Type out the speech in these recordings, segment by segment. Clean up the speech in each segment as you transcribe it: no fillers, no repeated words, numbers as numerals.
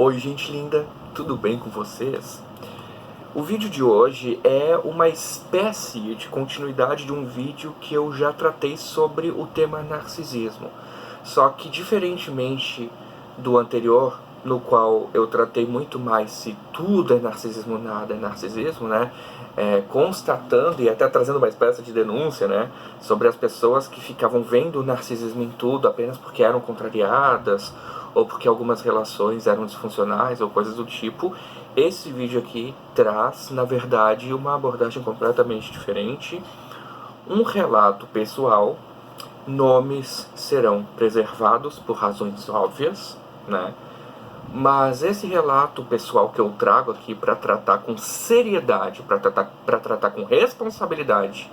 Oi, gente linda, tudo bem com vocês? O vídeo de hoje é uma espécie de continuidade de um vídeo que eu já tratei sobre o tema narcisismo. Só que, diferentemente do anterior, no qual eu tratei muito mais se tudo é narcisismo, nada é narcisismo, né? Constatando e até trazendo uma espécie de denúncia, né? Sobre as pessoas que ficavam vendo o narcisismo em tudo apenas porque eram contrariadas ou porque algumas relações eram disfuncionais ou coisas do tipo. Esse vídeo aqui traz, na verdade, uma abordagem completamente diferente, um relato pessoal. Nomes serão preservados por razões óbvias, né? Mas esse relato pessoal que eu trago aqui para tratar com seriedade, para tratar com responsabilidade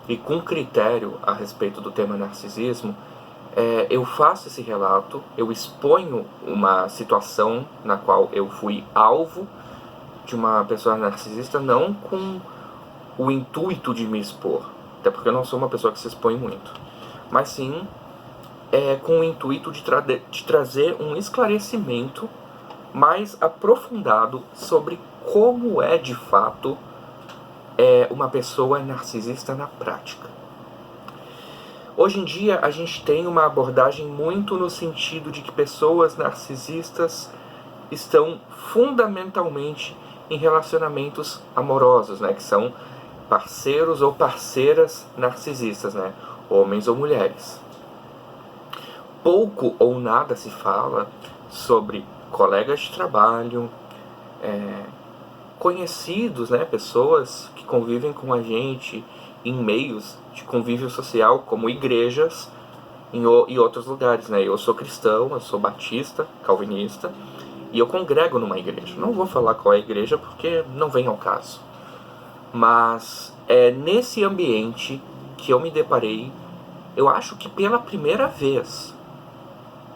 e com critério a respeito do tema narcisismo, eu faço esse relato, eu exponho uma situação na qual eu fui alvo de uma pessoa narcisista, não com o intuito de me expor, até porque eu não sou uma pessoa que se expõe muito, mas sim com o intuito de trazer um esclarecimento mais aprofundado sobre como é de fato uma pessoa narcisista na prática. Hoje em dia a gente tem uma abordagem muito no sentido de que pessoas narcisistas estão fundamentalmente em relacionamentos amorosos, né, que são parceiros ou parceiras narcisistas, né, homens ou mulheres. Pouco ou nada se fala sobre colegas de trabalho, conhecidos, né, pessoas que convivem com a gente em meios de convívio social, como igrejas e outros lugares, né? Eu sou cristão, eu sou batista, calvinista, e eu congrego numa igreja. Não vou falar qual é a igreja porque não vem ao caso. Mas é nesse ambiente que eu me deparei, eu acho que pela primeira vez,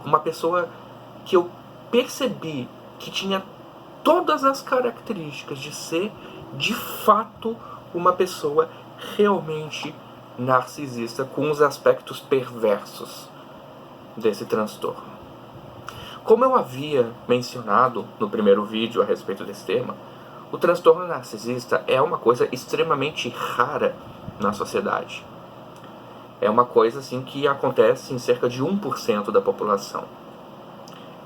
uma pessoa que eu percebi que tinha todas as características de ser, de fato, uma pessoa realmente narcisista, com os aspectos perversos desse transtorno. Como eu havia mencionado no primeiro vídeo a respeito desse tema, o transtorno narcisista é uma coisa extremamente rara na sociedade. É uma coisa assim que acontece em cerca de 1% da população.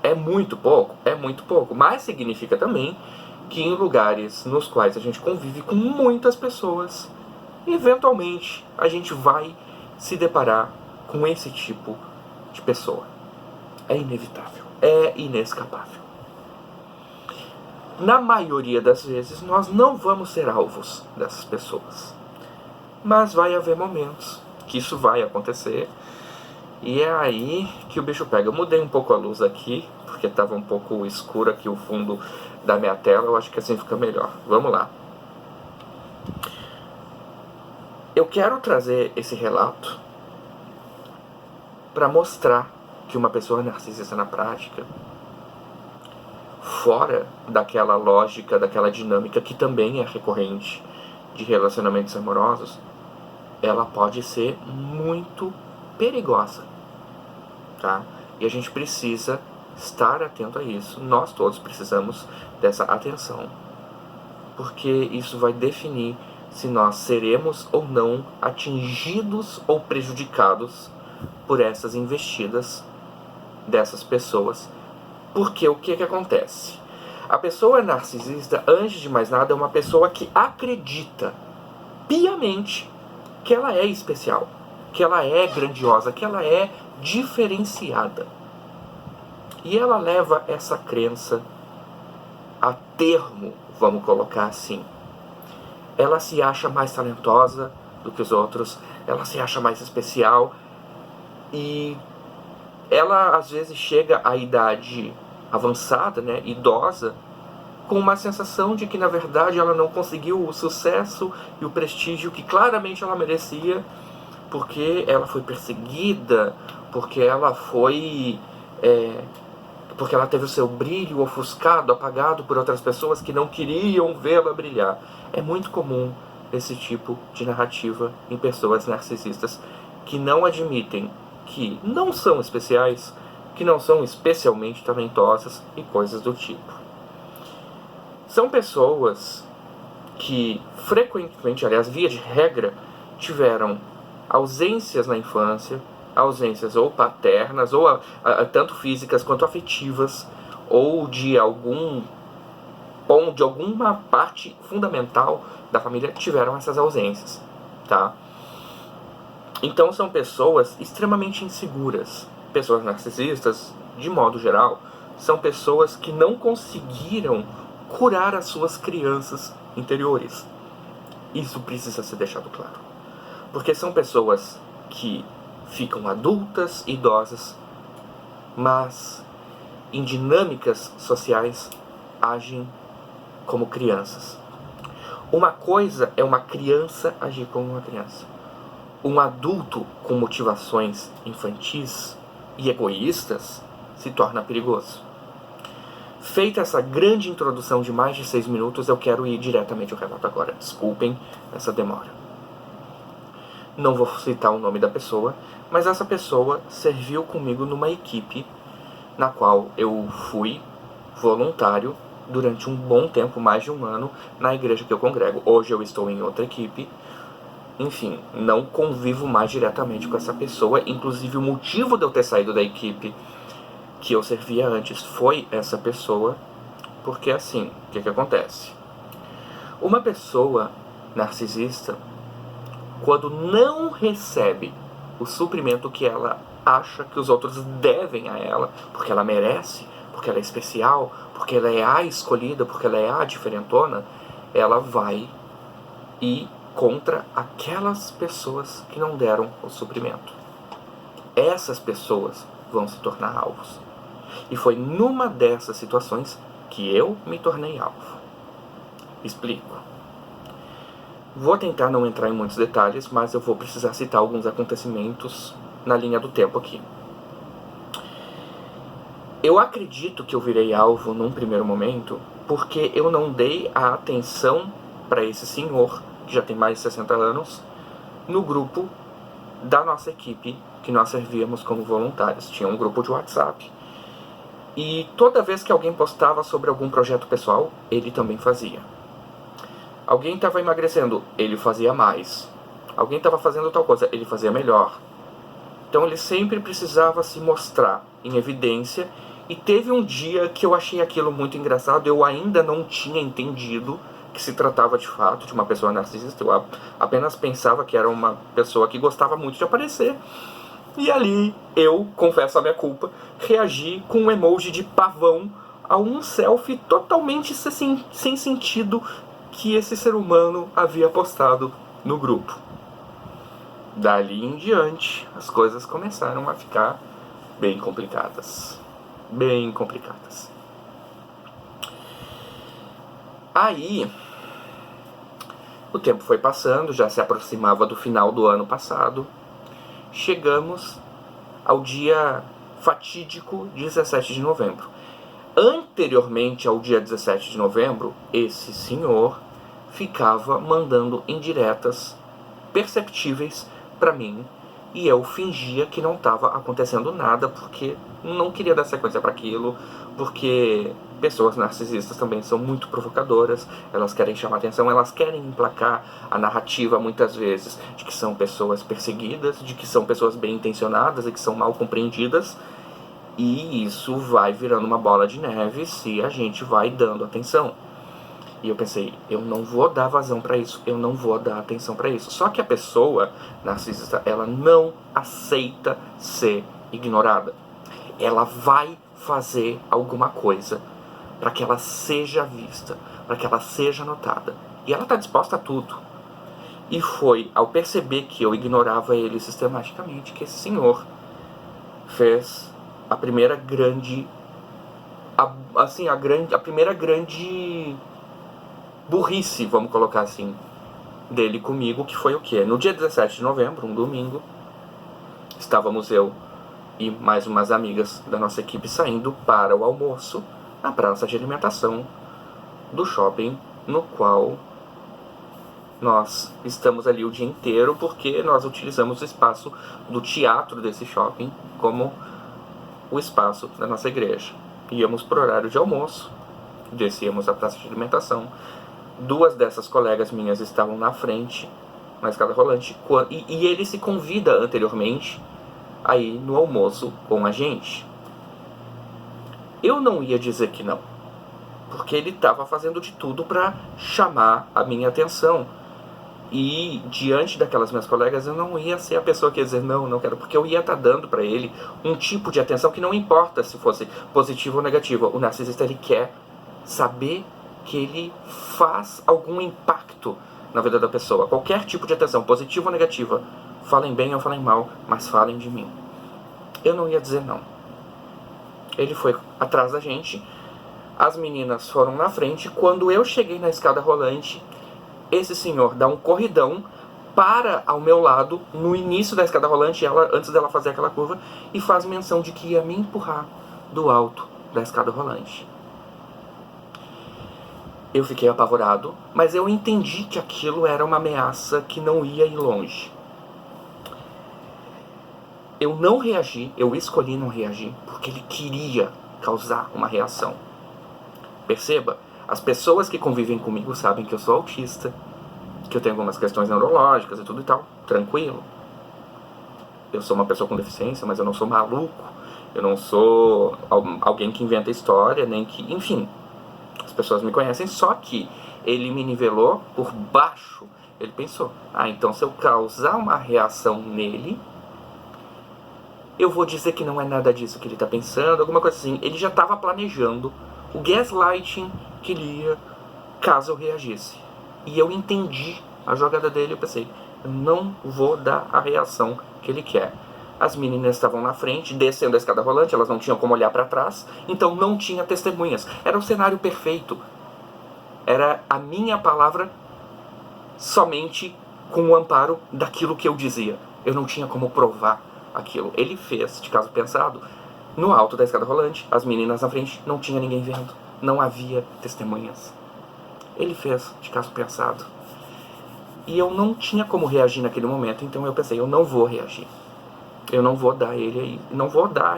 É muito pouco, mas significa também que em lugares nos quais a gente convive com muitas pessoas, eventualmente a gente vai se deparar com esse tipo de pessoa. É inevitável, é inescapável. Na maioria das vezes nós não vamos ser alvos dessas pessoas, mas vai haver momentos que isso vai acontecer. E é aí que o bicho pega. Eu mudei um pouco a luz aqui, porque estava um pouco escuro aqui o fundo da minha tela. Eu acho que assim fica melhor. Vamos lá. Eu quero trazer esse relato para mostrar que uma pessoa narcisista na prática, fora daquela lógica, daquela dinâmica que também é recorrente de relacionamentos amorosos, ela pode ser muito perigosa, tá? E a gente precisa estar atento a isso. Nós todos precisamos dessa atenção, porque isso vai definir se nós seremos ou não atingidos ou prejudicados por essas investidas dessas pessoas. Porque o que acontece? A pessoa narcisista, antes de mais nada, é uma pessoa que acredita piamente que ela é especial, que ela é grandiosa, que ela é diferenciada. E ela leva essa crença a termo, vamos colocar assim. Ela se acha mais talentosa do que os outros, ela se acha mais especial, e ela às vezes chega à idade avançada, né, idosa, com uma sensação de que na verdade ela não conseguiu o sucesso e o prestígio que claramente ela merecia, porque ela foi perseguida, porque ela foi porque ela teve o seu brilho ofuscado, apagado por outras pessoas que não queriam vê-la brilhar. É muito comum esse tipo de narrativa em pessoas narcisistas que não admitem que não são especiais, que não são especialmente talentosas e coisas do tipo. São pessoas que frequentemente, aliás, via de regra, tiveram ausências na infância, ausências ou paternas, ou tanto físicas quanto afetivas, ou de alguma parte fundamental da família tiveram essas ausências, tá? Então são pessoas extremamente inseguras. Pessoas narcisistas, de modo geral, são pessoas que não conseguiram curar as suas crianças interiores. Isso precisa ser deixado claro. Porque são pessoas que ficam adultas, idosas, mas em dinâmicas sociais agem como crianças. Uma coisa é uma criança agir como uma criança. Um adulto com motivações infantis e egoístas se torna perigoso. Feita essa grande introdução de mais de 6 minutos, eu quero ir diretamente ao relato agora. Desculpem essa demora. Não vou citar o nome da pessoa, mas essa pessoa serviu comigo numa equipe na qual eu fui voluntário durante um bom tempo, mais de um ano, na igreja que eu congrego. Hoje eu estou em outra equipe. Enfim, não convivo mais diretamente com essa pessoa. Inclusive, o motivo de eu ter saído da equipe que eu servia antes foi essa pessoa. Porque assim, o que acontece? Uma pessoa narcisista, quando não recebe o suprimento que ela acha que os outros devem a ela, porque ela merece, porque ela é especial, porque ela é a escolhida, porque ela é a diferentona, ela vai ir contra aquelas pessoas que não deram o suprimento. Essas pessoas vão se tornar alvos. E foi numa dessas situações que eu me tornei alvo. Explico. Vou tentar não entrar em muitos detalhes, mas eu vou precisar citar alguns acontecimentos na linha do tempo aqui. Eu acredito que eu virei alvo num primeiro momento porque eu não dei a atenção para esse senhor, que já tem mais de 60 anos, no grupo da nossa equipe que nós servíamos como voluntários. Tinha um grupo de WhatsApp. E toda vez que alguém postava sobre algum projeto pessoal, ele também fazia. Alguém estava emagrecendo, ele fazia mais. Alguém estava fazendo tal coisa, ele fazia melhor. Então ele sempre precisava se mostrar em evidência. E teve um dia que eu achei aquilo muito engraçado. Eu ainda não tinha entendido que se tratava de fato de uma pessoa narcisista. Eu apenas pensava que era uma pessoa que gostava muito de aparecer. E ali eu, confesso a minha culpa, reagi com um emoji de pavão a um selfie totalmente sem sentido que esse ser humano havia postado no grupo. Dali em diante, as coisas começaram a ficar bem complicadas. Bem complicadas. Aí, o tempo foi passando, já se aproximava do final do ano passado. Chegamos ao dia fatídico 17 de novembro. Anteriormente ao dia 17 de novembro, esse senhor ficava mandando indiretas perceptíveis para mim e eu fingia que não estava acontecendo nada porque não queria dar sequência para aquilo, porque pessoas narcisistas também são muito provocadoras, elas querem chamar atenção, elas querem emplacar a narrativa muitas vezes de que são pessoas perseguidas, de que são pessoas bem intencionadas e que são mal compreendidas, e isso vai virando uma bola de neve se a gente vai dando atenção. E eu pensei, eu não vou dar vazão para isso, eu não vou dar atenção para isso. Só que a pessoa narcisista, ela não aceita ser ignorada. Ela vai fazer alguma coisa para que ela seja vista, para que ela seja notada. E ela está disposta a tudo. E foi ao perceber que eu ignorava ele sistematicamente que esse senhor fez a primeira grande... a primeira grande burrice, vamos colocar assim, dele comigo, que foi o quê? No dia 17 de novembro, um domingo, estávamos eu e mais umas amigas da nossa equipe saindo para o almoço na praça de alimentação do shopping, no qual nós estamos ali o dia inteiro, porque nós utilizamos o espaço do teatro desse shopping como o espaço da nossa igreja. Íamos por horário de almoço, descíamos a praça de alimentação. Duas dessas colegas minhas estavam na frente, na escada rolante, e ele se convida anteriormente a ir no almoço com a gente. Eu não ia dizer que não, porque ele estava fazendo de tudo para chamar a minha atenção. E diante daquelas minhas colegas, eu não ia ser a pessoa que ia dizer não, não quero, porque eu ia estar dando para ele um tipo de atenção que não importa se fosse positiva ou negativa. O narcisista, ele quer saber que ele faz algum impacto na vida da pessoa. Qualquer tipo de atenção, positiva ou negativa, falem bem ou falem mal, mas falem de mim. Eu não ia dizer não. Ele foi atrás da gente, as meninas foram na frente. Quando eu cheguei na escada rolante, esse senhor dá um corridão, para ao meu lado, no início da escada rolante, antes dela fazer aquela curva, e faz menção de que ia me empurrar do alto da escada rolante. Eu fiquei apavorado, mas eu entendi que aquilo era uma ameaça que não ia ir longe. Eu não reagi, eu escolhi não reagir, porque ele queria causar uma reação. Perceba, as pessoas que convivem comigo sabem que eu sou autista, que eu tenho algumas questões neurológicas e tudo e tal, tranquilo. Eu sou uma pessoa com deficiência, mas eu não sou maluco, eu não sou alguém que inventa história, nem que... Enfim, as pessoas me conhecem, só que ele me nivelou por baixo. Ele pensou, então se eu causar uma reação nele, eu vou dizer que não é nada disso que ele está pensando, alguma coisa assim. Ele já estava planejando o gaslighting que ele ia caso eu reagisse. E eu entendi a jogada dele, eu pensei, eu não vou dar a reação que ele quer. As meninas estavam na frente, descendo a escada rolante, elas não tinham como olhar para trás, então não tinha testemunhas. Era o cenário perfeito. Era a minha palavra somente com o amparo daquilo que eu dizia. Eu não tinha como provar aquilo. Ele fez, de caso pensado, no alto da escada rolante, as meninas na frente, não tinha ninguém vendo. Não havia testemunhas. Ele fez, de caso pensado. E eu não tinha como reagir naquele momento, então eu pensei, eu não vou reagir. Eu não vou dar a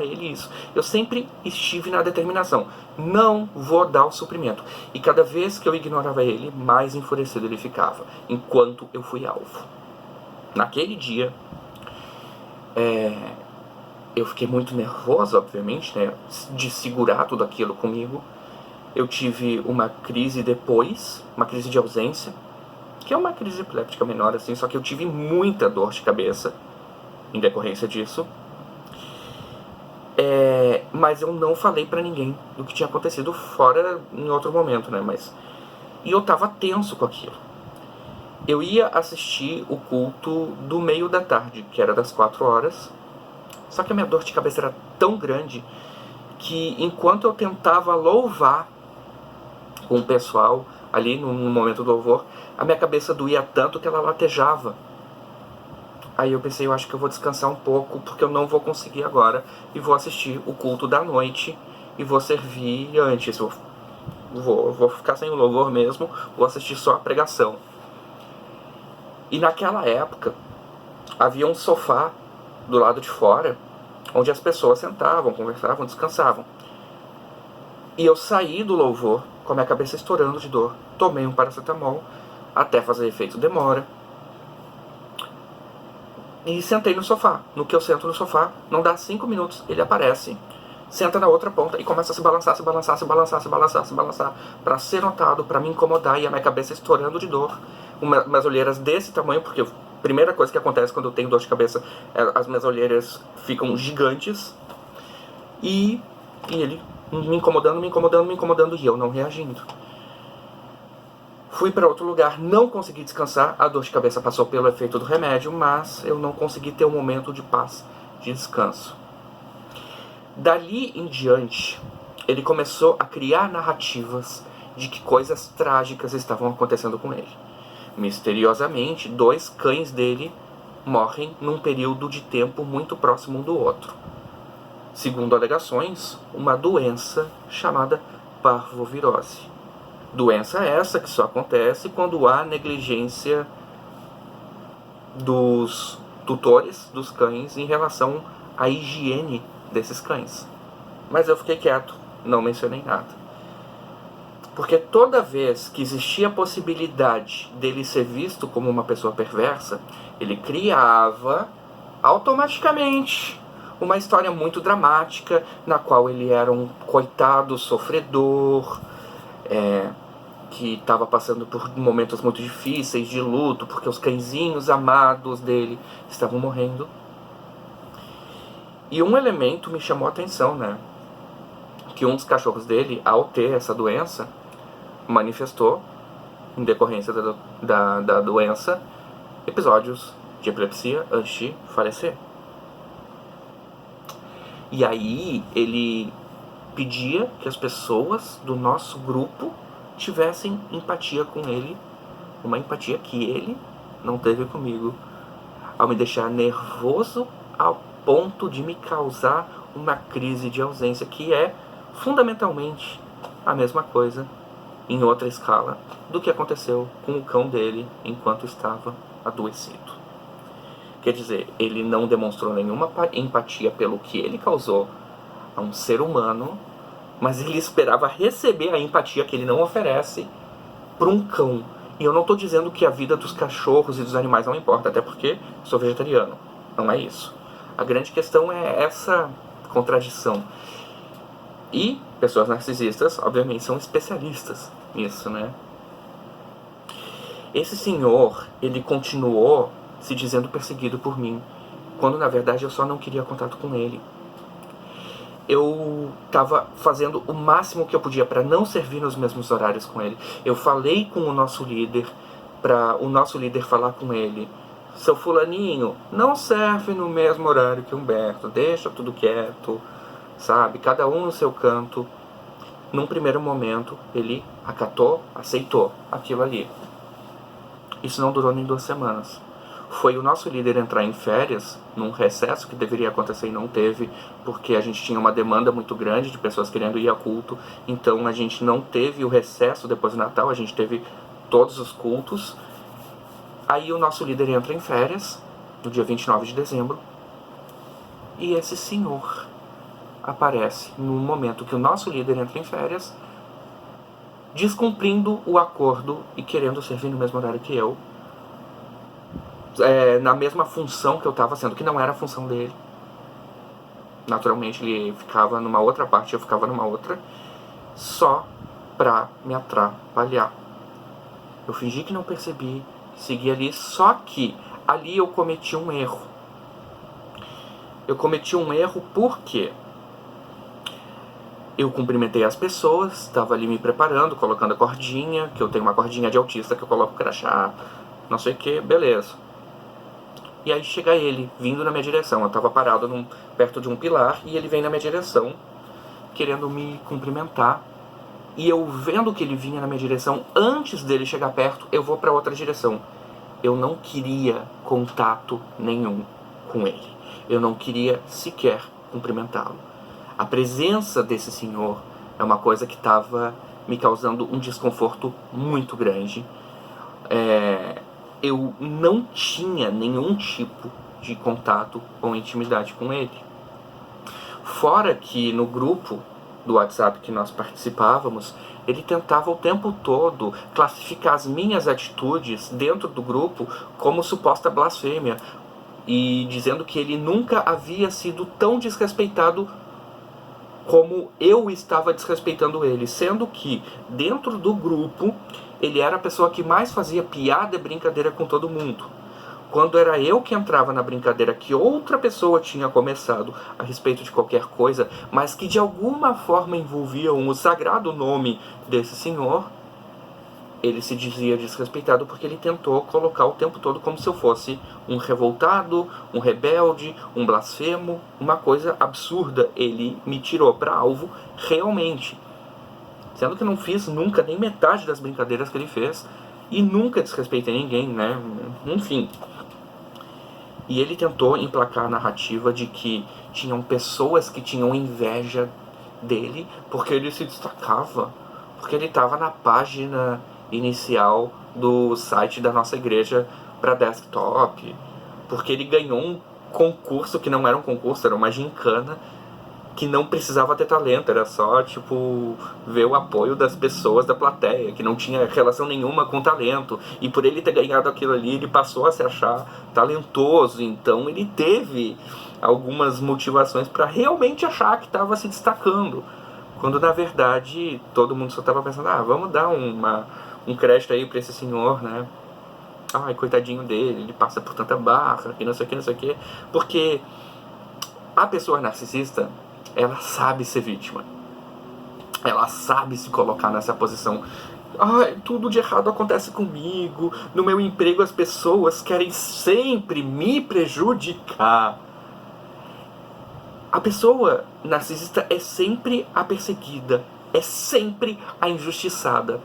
ele isso. Eu sempre estive na determinação. Não vou dar o suprimento. E cada vez que eu ignorava ele, mais enfurecido ele ficava. Enquanto eu fui alvo. Naquele dia, eu fiquei muito nervoso, obviamente, né, de segurar tudo aquilo comigo. Eu tive uma crise depois, uma crise de ausência, que é uma crise epiléptica menor, assim, só que eu tive muita dor de cabeça em decorrência disso. Mas eu não falei pra ninguém do que tinha acontecido, fora em outro momento, né? E eu tava tenso com aquilo. Eu ia assistir o culto do meio da tarde, que era das 4 horas. Só que a minha dor de cabeça era tão grande que enquanto eu tentava louvar com o pessoal ali no momento do louvor, a minha cabeça doía tanto que ela latejava. Aí eu pensei, eu acho que eu vou descansar um pouco, porque eu não vou conseguir agora, e vou assistir o culto da noite, e vou servir antes. Vou ficar sem o louvor mesmo, vou assistir só a pregação. E naquela época, havia um sofá do lado de fora, onde as pessoas sentavam, conversavam, descansavam. E eu saí do louvor com a minha cabeça estourando de dor. Tomei um paracetamol, até fazer efeito demora. E sentei no sofá. No que eu sento no sofá, não dá 5 minutos, ele aparece. Senta na outra ponta e começa a se balançar, para ser notado, para me incomodar, e a minha cabeça estourando de dor. Umas olheiras desse tamanho, porque a primeira coisa que acontece quando eu tenho dor de cabeça, as minhas olheiras ficam gigantes. E ele me incomodando, e eu não reagindo. Fui para outro lugar, não consegui descansar, a dor de cabeça passou pelo efeito do remédio, mas eu não consegui ter um momento de paz, de descanso. Dali em diante, ele começou a criar narrativas de que coisas trágicas estavam acontecendo com ele. Misteriosamente, 2 cães dele morrem num período de tempo muito próximo um do outro. Segundo alegações, uma doença chamada parvovirose. Doença essa que só acontece quando há negligência dos tutores dos cães em relação à higiene desses cães. Mas eu fiquei quieto, não mencionei nada. Porque toda vez que existia a possibilidade dele ser visto como uma pessoa perversa, ele criava automaticamente uma história muito dramática, na qual ele era um coitado sofredor, que estava passando por momentos muito difíceis de luto, porque os cãezinhos amados dele estavam morrendo. E um elemento me chamou a atenção, né? Que um dos cachorros dele, ao ter essa doença, manifestou, em decorrência da doença, episódios de epilepsia antes de falecer. E aí ele pedia que as pessoas do nosso grupo tivessem empatia com ele, uma empatia que ele não teve comigo, ao me deixar nervoso ao ponto de me causar uma crise de ausência, que é fundamentalmente a mesma coisa, em outra escala, do que aconteceu com o cão dele enquanto estava adoecido. Quer dizer, ele não demonstrou nenhuma empatia pelo que ele causou a um ser humano, mas ele esperava receber a empatia que ele não oferece para um cão. E eu não estou dizendo que a vida dos cachorros e dos animais não importa, até porque sou vegetariano. Não é isso. A grande questão é essa contradição. E pessoas narcisistas, obviamente, são especialistas nisso, né? Esse senhor, ele continuou se dizendo perseguido por mim, quando na verdade eu só não queria contato com ele. Eu estava fazendo o máximo que eu podia para não servir nos mesmos horários com ele. Eu falei com o nosso líder, para o nosso líder falar com ele: seu fulaninho, não serve no mesmo horário que Humberto, deixa tudo quieto, sabe? Cada um no seu canto. Num primeiro momento, ele acatou, aceitou aquilo ali. Isso não durou nem 2 semanas. Foi o nosso líder entrar em férias, num recesso que deveria acontecer e não teve, porque a gente tinha uma demanda muito grande de pessoas querendo ir a culto, então a gente não teve o recesso depois do Natal, a gente teve todos os cultos. Aí o nosso líder entra em férias, no dia 29 de dezembro, e esse senhor aparece no momento que o nosso líder entra em férias, descumprindo o acordo e querendo servir no mesmo horário que eu, na mesma função que eu estava sendo, que não era a função dele. Naturalmente ele ficava numa outra parte, eu ficava numa outra, só pra me atrapalhar. Eu fingi que não percebi, segui ali, só que ali eu cometi um erro. Eu cometi um erro porque eu cumprimentei as pessoas, estava ali me preparando, colocando a cordinha, que eu tenho uma cordinha de autista que eu coloco o crachá, não sei o que, beleza. E aí chega ele, vindo na minha direção. Eu estava parado perto de um pilar e ele vem na minha direção, querendo me cumprimentar. E eu vendo que ele vinha na minha direção, antes dele chegar perto, eu vou para outra direção. Eu não queria contato nenhum com ele. Eu não queria sequer cumprimentá-lo. A presença desse senhor é uma coisa que estava me causando um desconforto muito grande. Eu não tinha nenhum tipo de contato ou intimidade com ele. Fora que no grupo do WhatsApp que nós participávamos, ele tentava o tempo todo classificar as minhas atitudes dentro do grupo como suposta blasfêmia, e dizendo que ele nunca havia sido tão desrespeitado como eu estava desrespeitando ele, sendo que dentro do grupo ele era a pessoa que mais fazia piada e brincadeira com todo mundo. Quando era eu que entrava na brincadeira que outra pessoa tinha começado a respeito de qualquer coisa, mas que de alguma forma envolviam o sagrado nome desse senhor, ele se dizia desrespeitado porque ele tentou colocar o tempo todo como se eu fosse um revoltado, um rebelde, um blasfemo, uma coisa absurda. Ele me tirou para alvo realmente, sendo que eu não fiz nunca nem metade das brincadeiras que ele fez e nunca desrespeitei ninguém, né? Enfim. E ele tentou emplacar a narrativa de que tinham pessoas que tinham inveja dele porque ele se destacava, porque ele estava na página inicial do site da nossa igreja para desktop, porque ele ganhou um concurso que não era um concurso, era uma gincana, que não precisava ter talento, era só, tipo, ver o apoio das pessoas da plateia, que não tinha relação nenhuma com talento. E por ele ter ganhado aquilo ali, ele passou a se achar talentoso. Então ele teve algumas motivações para realmente achar que estava se destacando. Quando na verdade todo mundo só estava pensando, vamos dar um crédito aí para esse senhor, né? Ai, coitadinho dele, ele passa por tanta barra, que não sei o que, não sei o que. Porque a pessoa narcisista, ela sabe ser vítima. Ela sabe se colocar nessa posição. Tudo de errado acontece comigo. No meu emprego as pessoas querem sempre me prejudicar. A pessoa narcisista é sempre a perseguida. É sempre a injustiçada.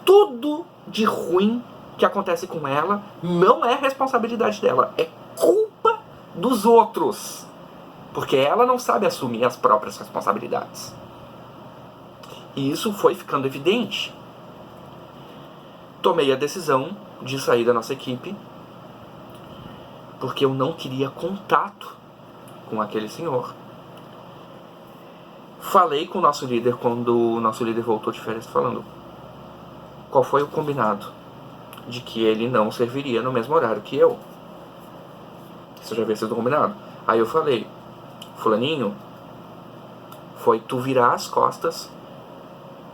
Tudo de ruim que acontece com ela não é responsabilidade dela. É culpa dos outros. Porque ela não sabe assumir as próprias responsabilidades. E isso foi ficando evidente. Tomei a decisão de sair da nossa equipe, porque eu não queria contato com aquele senhor. Falei com o nosso líder quando o nosso líder voltou de férias, falando qual foi o combinado de que ele não serviria no mesmo horário que eu. Isso já havia sido combinado. Aí eu falei, fulaninho, foi tu virar as costas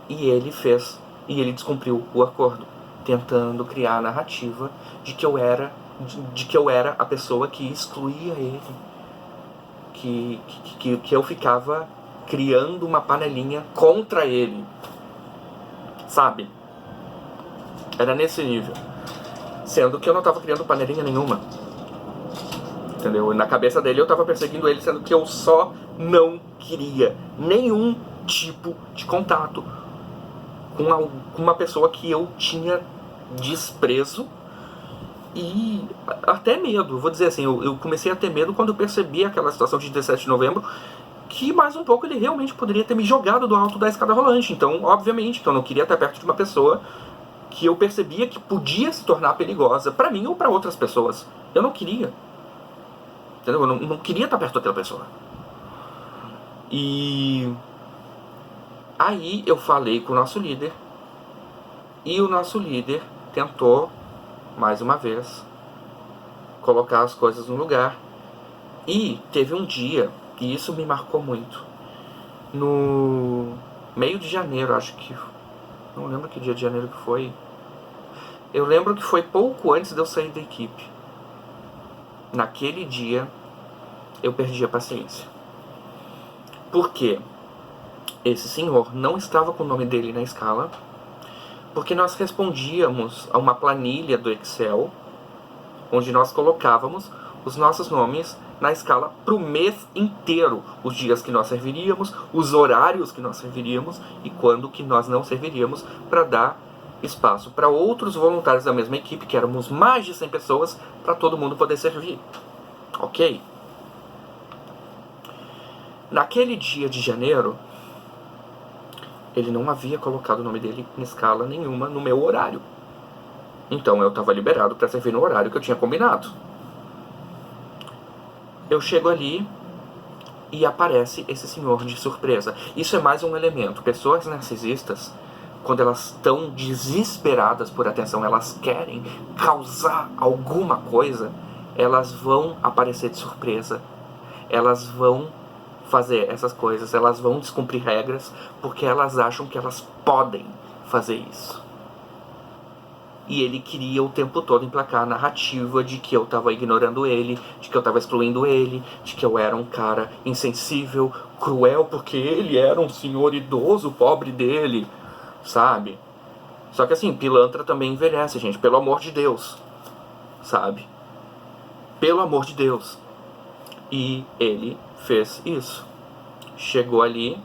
e ele descumpriu o acordo, tentando criar a narrativa de que eu era a pessoa que excluía ele, que eu ficava criando uma panelinha contra ele, sabe? Era nesse nível, sendo que eu não estava criando panelinha nenhuma, entendeu? Na cabeça dele eu estava perseguindo ele, sendo que eu só não queria nenhum tipo de contato com uma pessoa que eu tinha desprezo e até medo. Vou dizer assim, eu comecei a ter medo quando eu percebi aquela situação de 17 de novembro, que mais um pouco ele realmente poderia ter me jogado do alto da escada rolante. Então, obviamente, que eu não queria estar perto de uma pessoa que eu percebia que podia se tornar perigosa para mim ou para outras pessoas. Eu não queria. Entendeu? Eu não queria estar perto daquela pessoa. E aí eu falei com o nosso líder, e o nosso líder tentou, mais uma vez, colocar as coisas no lugar. E teve um dia, e isso me marcou muito, no meio de janeiro, acho que, não lembro que dia de janeiro que foi. Eu lembro que foi pouco antes de eu sair da equipe. Naquele dia, eu perdi a paciência. Por quê? Esse senhor não estava com o nome dele na escala, porque nós respondíamos a uma planilha do Excel, onde nós colocávamos os nossos nomes na escala para o mês inteiro, os dias que nós serviríamos, os horários que nós serviríamos e quando que nós não serviríamos, para dar espaço para outros voluntários da mesma equipe, que éramos mais de 100 pessoas, para todo mundo poder servir. Ok? Naquele dia de janeiro, ele não havia colocado o nome dele em escala nenhuma no meu horário. Então eu estava liberado para servir no horário que eu tinha combinado. Eu chego ali e aparece esse senhor de surpresa. Isso é mais um elemento. Pessoas narcisistas, quando elas estão desesperadas por atenção, elas querem causar alguma coisa, elas vão aparecer de surpresa. Elas vão fazer essas coisas, elas vão descumprir regras, porque elas acham que elas podem fazer isso. E ele queria o tempo todo emplacar a narrativa de que eu estava ignorando ele, de que eu estava excluindo ele, de que eu era um cara insensível, cruel, porque ele era um senhor idoso, pobre dele, sabe? Só que assim, pilantra também envelhece, gente, pelo amor de Deus, sabe? Pelo amor de Deus. E ele fez isso. Chegou ali,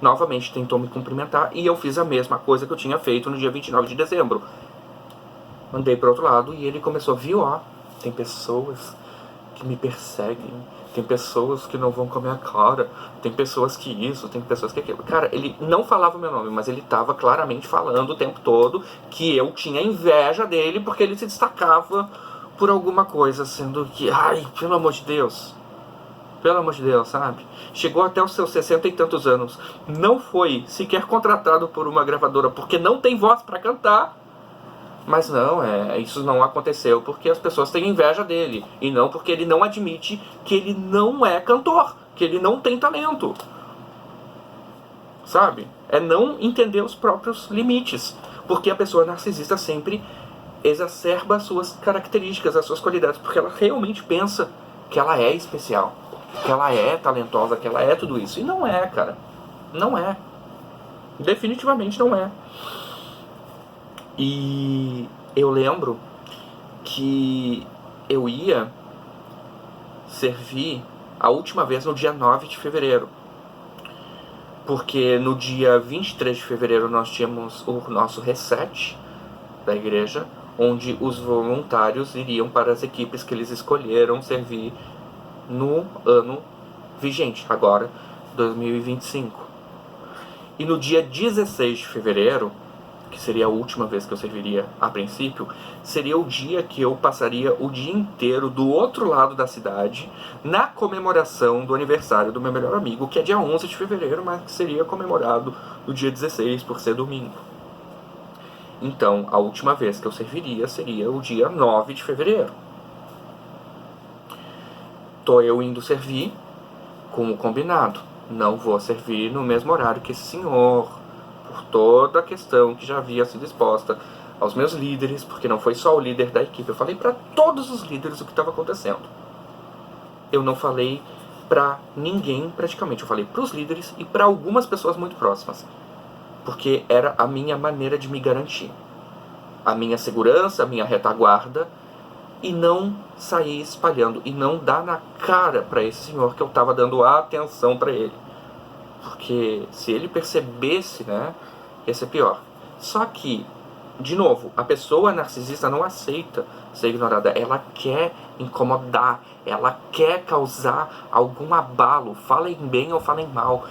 novamente tentou me cumprimentar, e eu fiz a mesma coisa que eu tinha feito no dia 29 de dezembro. Andei pro outro lado e ele começou, viu, tem pessoas que me perseguem, tem pessoas que não vão com a minha cara, tem pessoas que isso, tem pessoas que aquilo. Cara, ele não falava o meu nome, mas ele tava claramente falando o tempo todo que eu tinha inveja dele porque ele se destacava por alguma coisa, sendo que, pelo amor de Deus, Pelo amor de Deus, sabe? Chegou até os seus 60 e tantos anos. Não foi sequer contratado por uma gravadora porque não tem voz para cantar. Mas não, isso não aconteceu porque as pessoas têm inveja dele. E não porque ele não admite que ele não é cantor. Que ele não tem talento. Sabe? É não entender os próprios limites. Porque a pessoa narcisista sempre exacerba as suas características, as suas qualidades. Porque ela realmente pensa que ela é especial. Que ela é talentosa, que ela é tudo isso. E não é, cara. Não é. Definitivamente não é. E eu lembro que eu ia servir a última vez no dia 9 de fevereiro. Porque no dia 23 de fevereiro nós tínhamos o nosso reset da igreja, onde os voluntários iriam para as equipes que eles escolheram servir no ano vigente, agora 2025. E no dia 16 de fevereiro, que seria a última vez que eu serviria a princípio, seria o dia que eu passaria o dia inteiro do outro lado da cidade, na comemoração do aniversário do meu melhor amigo, que é dia 11 de fevereiro, mas que seria comemorado no dia 16, por ser domingo. Então, a última vez que eu serviria seria o dia 9 de fevereiro. Tô eu indo servir como combinado. Não vou servir no mesmo horário que esse senhor, por toda a questão que já havia sido exposta aos meus líderes, porque não foi só o líder da equipe. Eu falei para todos os líderes o que estava acontecendo. Eu não falei para ninguém praticamente. Eu falei para os líderes e para algumas pessoas muito próximas. Porque era a minha maneira de me garantir. A minha segurança, a minha retaguarda. E não sair espalhando. E não dar na cara para esse senhor que eu estava dando atenção para ele. Porque se ele percebesse, né, ia ser pior. Só que, de novo, a pessoa narcisista não aceita ser ignorada. Ela quer incomodar. Ela quer causar algum abalo. Falem bem ou falem mal.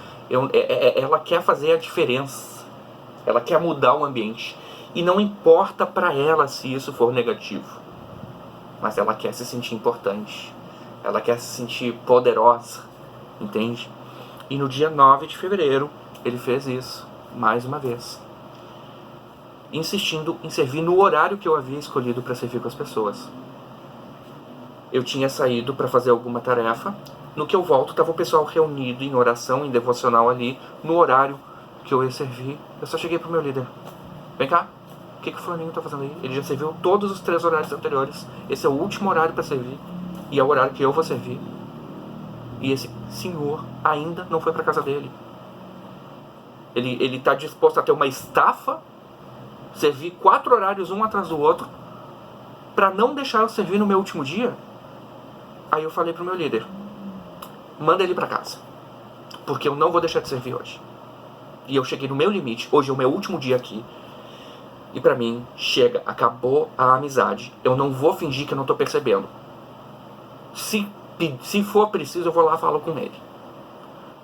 Ela quer fazer a diferença. Ela quer mudar o ambiente. E não importa para ela se isso for negativo. Mas ela quer se sentir importante. Ela quer se sentir poderosa. Entende? E no dia 9 de fevereiro, ele fez isso, mais uma vez. Insistindo em servir no horário que eu havia escolhido para servir com as pessoas. Eu tinha saído para fazer alguma tarefa. No que eu volto, estava o pessoal reunido em oração, em devocional ali, no horário que eu ia servir. Eu só cheguei pro meu líder. Vem cá, o que o fulaninho tá fazendo aí? Ele já serviu todos os 3 horários anteriores. Esse é o último horário para servir. E é o horário que eu vou servir. E esse senhor ainda não foi para casa dele. Ele está disposto a ter uma estafa, servir 4 horários um atrás do outro, para não deixar eu servir no meu último dia. Aí eu falei pro meu líder, manda ele para casa, porque eu não vou deixar de servir hoje. E eu cheguei no meu limite, hoje é o meu último dia aqui. E para mim, chega, acabou a amizade. Eu não vou fingir que eu não tô percebendo. Se for preciso, eu vou lá e falo com ele.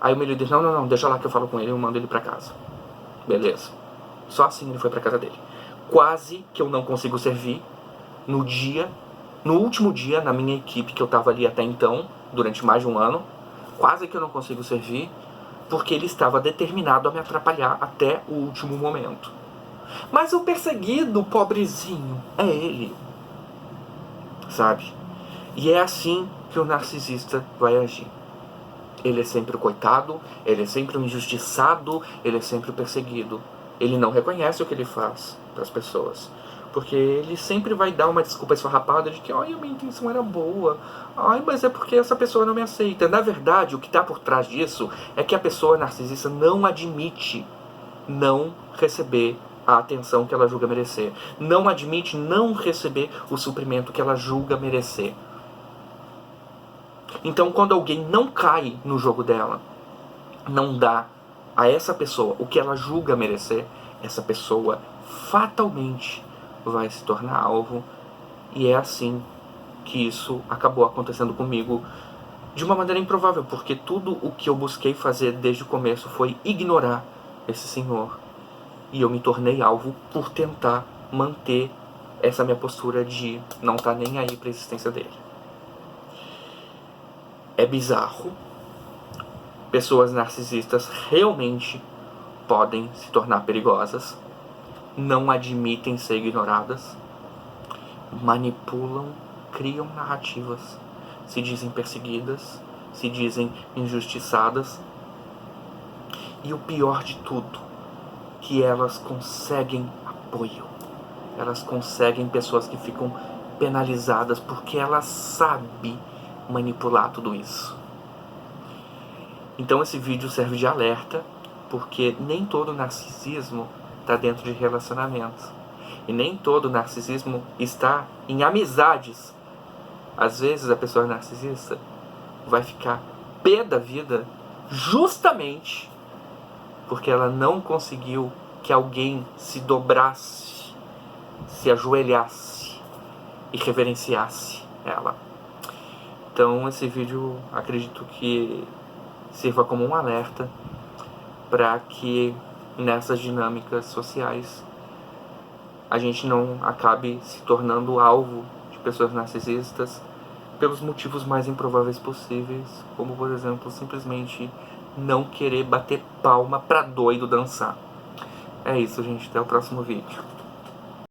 Aí o meu líder disse, não, deixa lá que eu falo com ele, eu mando ele pra casa. Beleza. Só assim ele foi pra casa dele. Quase que eu não consigo servir no último dia, na minha equipe que eu tava ali até então, durante mais de um ano. Quase que eu não consigo servir, porque ele estava determinado a me atrapalhar até o último momento. Mas o perseguido, pobrezinho, é ele. Sabe? E é assim que o narcisista vai agir. Ele é sempre o coitado, ele é sempre o injustiçado, ele é sempre o perseguido. Ele não reconhece o que ele faz para as pessoas. Porque ele sempre vai dar uma desculpa esfarrapada de que a minha intenção era boa. Mas é porque essa pessoa não me aceita. Na verdade, o que está por trás disso é que a pessoa narcisista não admite não receber a atenção que ela julga merecer. Não admite não receber o suprimento que ela julga merecer. Então, quando alguém não cai no jogo dela, não dá a essa pessoa o que ela julga merecer, essa pessoa fatalmente vai se tornar alvo. E é assim que isso acabou acontecendo comigo de uma maneira improvável, porque tudo o que eu busquei fazer desde o começo foi ignorar esse senhor. E eu me tornei alvo por tentar manter essa minha postura de não estar nem aí para a existência dele. É bizarro. Pessoas narcisistas realmente podem se tornar perigosas, não admitem ser ignoradas, manipulam, criam narrativas, se dizem perseguidas, se dizem injustiçadas. E o pior de tudo, que elas conseguem apoio. Elas conseguem pessoas que ficam penalizadas porque elas sabem manipular tudo isso. Então esse vídeo serve de alerta, porque nem todo narcisismo está dentro de relacionamentos. E nem todo narcisismo está em amizades. Às vezes a pessoa narcisista vai ficar pé da vida justamente porque ela não conseguiu que alguém se dobrasse, se ajoelhasse e reverenciasse ela. Então esse vídeo acredito que sirva como um alerta para que nessas dinâmicas sociais a gente não acabe se tornando alvo de pessoas narcisistas pelos motivos mais improváveis possíveis, como por exemplo simplesmente não querer bater palma pra doido dançar. É isso, gente, até o próximo vídeo.